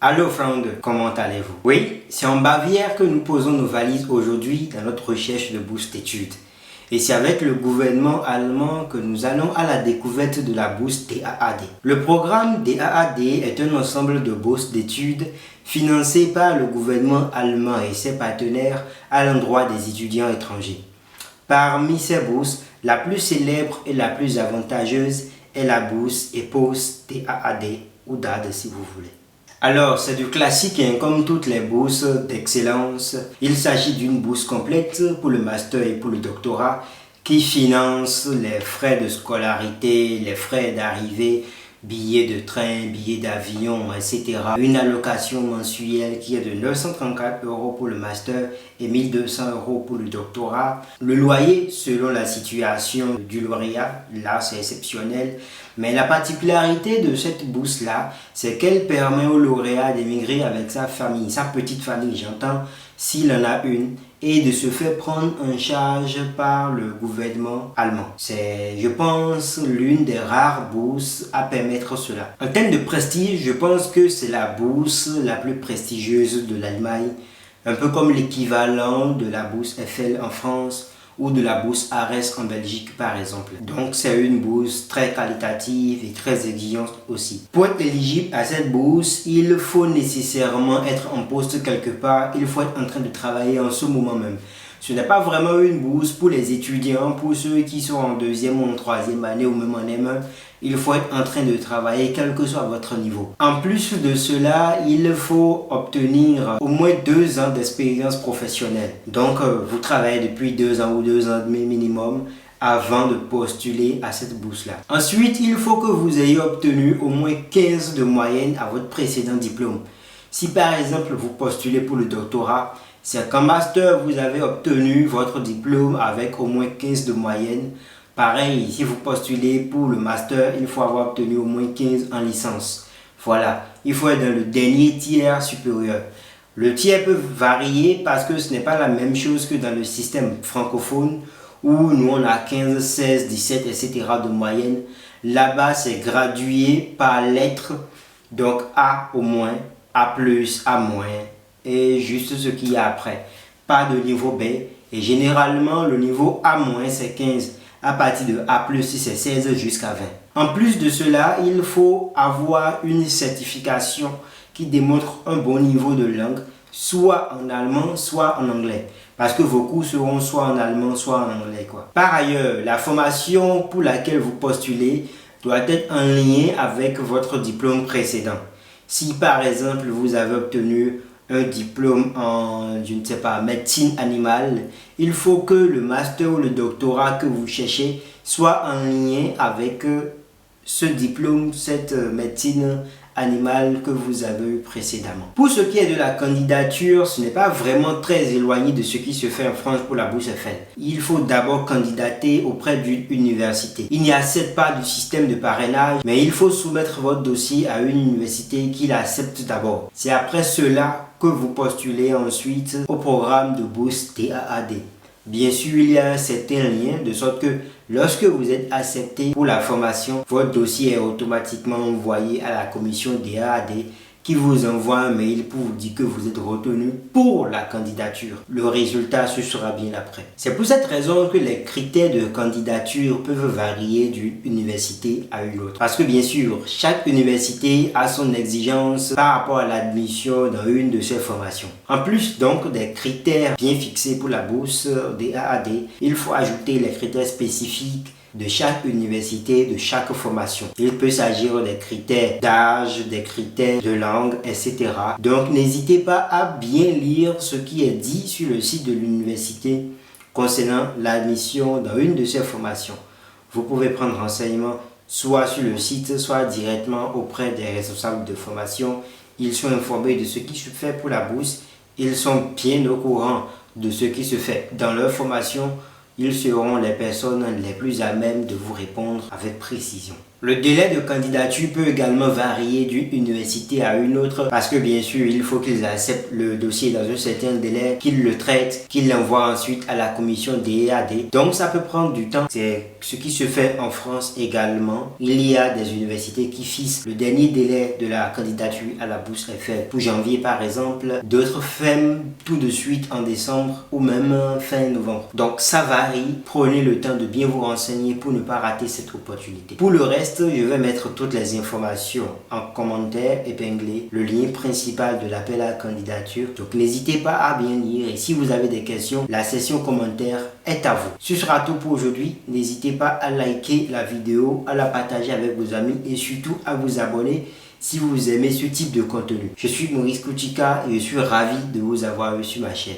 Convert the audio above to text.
Allô Franck, comment allez-vous? Oui, c'est en Bavière que nous posons nos valises aujourd'hui dans notre recherche de bourse d'études. Et c'est avec le gouvernement allemand que nous allons à la découverte de la bourse DAAD. Le programme DAAD est un ensemble de bourses d'études financées par le gouvernement allemand et ses partenaires à l'endroit des étudiants étrangers. Parmi ces bourses, la plus célèbre et la plus avantageuse est la bourse EPOS DAAD ou DAAD si vous voulez. Alors, c'est du classique, comme toutes les bourses d'excellence. Il s'agit d'une bourse complète pour le master et pour le doctorat qui finance les frais de scolarité, les frais d'arrivée, billets de train, billets d'avion, etc. Une allocation mensuelle qui est de 934 € pour le master et 1200 € pour le doctorat. Le loyer, selon la situation du lauréat, là c'est exceptionnel. Mais la particularité de cette bourse-là, c'est qu'elle permet au lauréat d'émigrer avec sa famille, sa petite famille, j'entends, s'il en a une, et de se faire prendre en charge par le gouvernement allemand. C'est, je pense, l'une des rares bourses à permettre cela. En termes de prestige, je pense que c'est la bourse la plus prestigieuse de l'Allemagne, un peu comme l'équivalent de la bourse Eiffel en France ou de la bourse Ares en Belgique par exemple. Donc c'est une bourse très qualitative et très exigeante aussi. Pour être éligible à cette bourse, il faut nécessairement être en poste quelque part, il faut être en train de travailler en ce moment même. Ce n'est pas vraiment une bourse pour les étudiants, pour ceux qui sont en deuxième ou en troisième année ou même en M1. Il faut être en train de travailler quel que soit votre niveau. En plus de cela, il faut obtenir au moins 2 ans d'expérience professionnelle. Donc, vous travaillez depuis 2 ans ou 2 ans et demi minimum avant de postuler à cette bourse-là. Ensuite, il faut que vous ayez obtenu au moins 15 de moyenne à votre précédent diplôme. Si par exemple, vous postulez pour le doctorat, c'est qu'en master, vous avez obtenu votre diplôme avec au moins 15 de moyenne. Pareil, si vous postulez pour le master, il faut avoir obtenu au moins 15 en licence. Voilà, il faut être dans le dernier tiers supérieur. Le tiers peut varier parce que ce n'est pas la même chose que dans le système francophone où nous on a 15, 16, 17, etc. de moyenne. Là-bas, c'est gradué par lettres, donc A au moins, A+, A-, et juste ce qu'il y a après. Pas de niveau B. Et généralement, le niveau A- c'est 15. À partir de A+, c'est 16 jusqu'à 20. En plus de cela, il faut avoir une certification qui démontre un bon niveau de langue, soit en allemand, soit en anglais. Parce que vos cours seront soit en allemand, soit en anglais, quoi. Par ailleurs, la formation pour laquelle vous postulez doit être en lien avec votre diplôme précédent. Si par exemple, vous avez obtenu un diplôme en, je ne sais pas, médecine animale, il faut que le master ou le doctorat que vous cherchez soit en lien avec ce diplôme, cette médecine animale que vous avez eu précédemment. Pour ce qui est de la candidature, ce n'est pas vraiment très éloigné de ce qui se fait en France pour la bourse Eiffel. Il faut d'abord candidater auprès d'une université. Il n'y accepte pas du système de parrainage, mais il faut soumettre votre dossier à une université qui l'accepte d'abord. C'est après cela que vous postulez ensuite au programme de bourse DAAD. Bien sûr, il y a un certain lien de sorte que lorsque vous êtes accepté pour la formation, votre dossier est automatiquement envoyé à la commission DAAD qui vous envoie un mail pour vous dire que vous êtes retenu pour la candidature. Le résultat, ce sera bien après. C'est pour cette raison que les critères de candidature peuvent varier d'une université à une autre. Parce que bien sûr, chaque université a son exigence par rapport à l'admission dans une de ses formations. En plus donc des critères bien fixés pour la bourse DAAD, il faut ajouter les critères spécifiques de chaque université, de chaque formation. Il peut s'agir des critères d'âge, des critères de langue, etc. Donc n'hésitez pas à bien lire ce qui est dit sur le site de l'université concernant l'admission dans une de ces formations. Vous pouvez prendre renseignement soit sur le site, soit directement auprès des responsables de formation. Ils sont informés de ce qui se fait pour la bourse. Ils sont bien au courant de ce qui se fait dans leur formation. Ils seront les personnes les plus à même de vous répondre avec précision. Le délai de candidature peut également varier d'une université à une autre parce que bien sûr, il faut qu'ils acceptent le dossier dans un certain délai, qu'ils le traitent, qu'ils l'envoient ensuite à la commission DEAD. Donc ça peut prendre du temps. C'est ce qui se fait en France également. Il y a des universités qui fixent le dernier délai de la candidature à la bourse FR pour janvier par exemple. D'autres ferment tout de suite en décembre ou même fin novembre. Donc ça varie. Prenez le temps de bien vous renseigner pour ne pas rater cette opportunité. Pour le reste, je vais mettre toutes les informations en commentaire épinglé, le lien principal de l'appel à candidature. Donc n'hésitez pas à bien lire et si vous avez des questions, la section commentaires est à vous. Ce sera tout pour aujourd'hui. N'hésitez pas à liker la vidéo, à la partager avec vos amis et surtout à vous abonner si vous aimez ce type de contenu. Je suis Maurice Kouchika et je suis ravi de vous avoir eu sur ma chaîne.